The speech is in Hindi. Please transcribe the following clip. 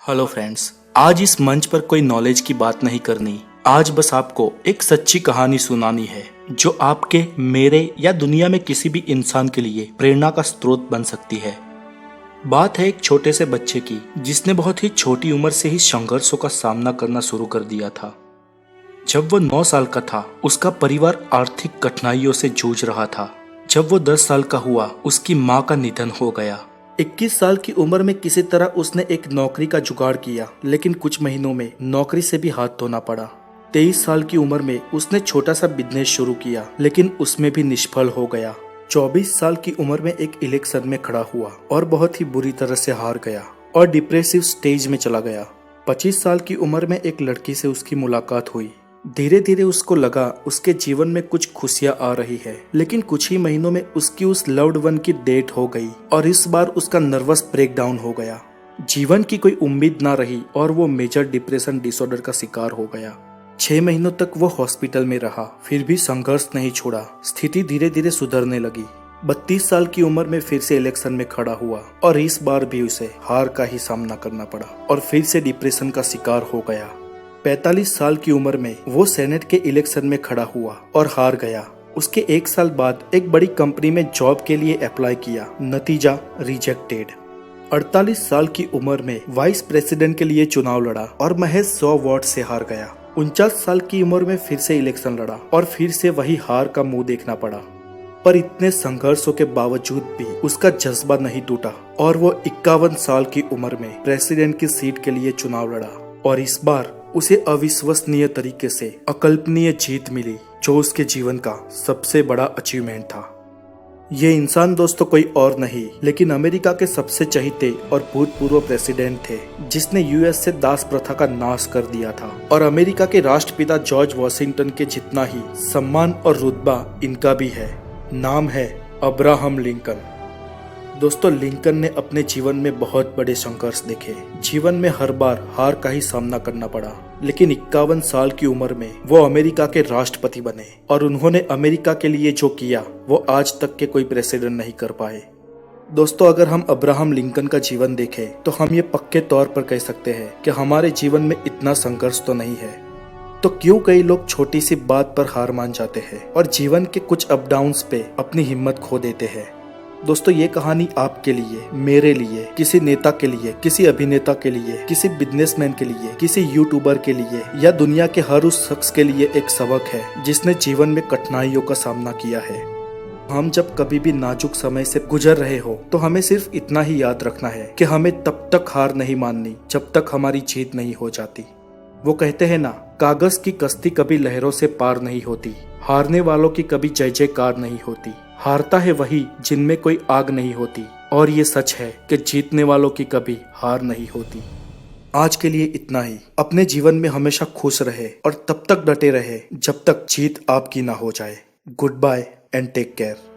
हेलो फ्रेंड्स, आज इस मंच पर कोई नॉलेज की बात नहीं करनी। आज बस आपको एक सच्ची कहानी सुनानी है जो आपके, मेरे या दुनिया में किसी भी इंसान के लिए प्रेरणा का स्रोत बन सकती है। बात है एक छोटे से बच्चे की जिसने बहुत ही छोटी उम्र से ही संघर्षों का सामना करना शुरू कर दिया था। जब वो 9 साल का था, उसका परिवार आर्थिक कठिनाइयों से जूझ रहा था। जब वो 10 साल का हुआ, उसकी माँ का निधन हो गया। 21 साल की उम्र में किसी तरह उसने एक नौकरी का जुगाड़ किया, लेकिन कुछ महीनों में नौकरी से भी हाथ धोना पड़ा। 23 साल की उम्र में उसने छोटा सा बिजनेस शुरू किया, लेकिन उसमें भी निष्फल हो गया। 24 साल की उम्र में एक इलेक्शन में खड़ा हुआ और बहुत ही बुरी तरह से हार गया और डिप्रेसिव स्टेज में चला गया। 25 साल की उम्र में एक लड़की से उसकी मुलाकात हुई। धीरे धीरे उसको लगा उसके जीवन में कुछ खुशियां आ रही है, लेकिन कुछ ही महीनों में उसकी उस लव्ड वन की डेथ हो गई और इस बार उसका नर्वस ब्रेकडाउन हो गया। जीवन की कोई उम्मीद ना रही और वो मेजर डिप्रेशन डिसऑर्डर का शिकार हो गया। 6 महीनों तक वो हॉस्पिटल में रहा, फिर भी संघर्ष नहीं छोड़ा। स्थिति धीरे धीरे सुधरने लगी। 32 साल की उम्र में फिर से इलेक्शन में खड़ा हुआ और इस बार भी उसे हार का ही सामना करना पड़ा और फिर से डिप्रेशन का शिकार हो गया। 45 साल की उम्र में वो सेनेट के इलेक्शन में खड़ा हुआ और हार गया। उसके 1 साल बाद एक बड़ी कंपनी में जॉब के लिए अप्लाई किया, नतीजा रिजेक्टेड। 48 साल की उम्र में वाइस प्रेसिडेंट के लिए चुनाव लड़ा और महज 100 वोट से हार गया। 49 साल की उम्र में फिर से इलेक्शन लड़ा और फिर से वही हार का मुंह देखना पड़ा। पर इतने संघर्षों के बावजूद भी उसका जज्बा नहीं टूटा और वो 51 साल की उम्र में प्रेसिडेंट की सीट के लिए चुनाव लड़ा और इस बार उसे अविश्वसनीय तरीके से अकल्पनीय जीत मिली, जो उसके जीवन का सबसे बड़ा अचीवमेंट था। ये इंसान दोस्तों कोई और नहीं, लेकिन अमेरिका के सबसे चहीते और भूतपूर्व प्रेसिडेंट थे, जिसने यूएस से दास प्रथा का नाश कर दिया था और अमेरिका के राष्ट्रपिता जॉर्ज वॉशिंगटन के जितना ही सम्मान और रुतबा इनका भी है। नाम है अब्राहम लिंकन। दोस्तों, लिंकन ने अपने जीवन में बहुत बड़े संघर्ष देखे। जीवन में हर बार हार का ही सामना करना पड़ा, लेकिन 51 साल की उम्र में वो अमेरिका के राष्ट्रपति बने और उन्होंने अमेरिका के लिए जो किया वो आज तक के कोई प्रेसिडेंट नहीं कर पाए। दोस्तों, अगर हम अब्राहम लिंकन का जीवन देखें तो हम ये पक्के तौर पर कह सकते हैं कि हमारे जीवन में इतना संघर्ष तो नहीं है। तो क्यों कई लोग छोटी सी बात पर हार मान जाते हैं और जीवन के कुछ अप डाउन्स पे अपनी हिम्मत खो देते हैं। दोस्तों, ये कहानी आपके लिए, मेरे लिए, किसी नेता के लिए, किसी अभिनेता के लिए, किसी बिजनेसमैन के लिए, किसी यूट्यूबर के लिए या दुनिया के हर उस शख्स के लिए एक सबक है जिसने जीवन में कठिनाइयों का सामना किया है। हम जब कभी भी नाजुक समय से गुजर रहे हो तो हमें सिर्फ इतना ही याद रखना है कि हमें तब तक हार नहीं माननी जब तक हमारी जीत नहीं हो जाती। वो कहते हैं ना, कागज की कश्ती कभी लहरों से पार नहीं होती, हारने वालों की कभी जय जयकार नहीं होती, हारता है वही जिनमें कोई आग नहीं होती, और ये सच है कि जीतने वालों की कभी हार नहीं होती। आज के लिए इतना ही। अपने जीवन में हमेशा खुश रहे और तब तक डटे रहे जब तक जीत आपकी ना हो जाए। Goodbye and take care.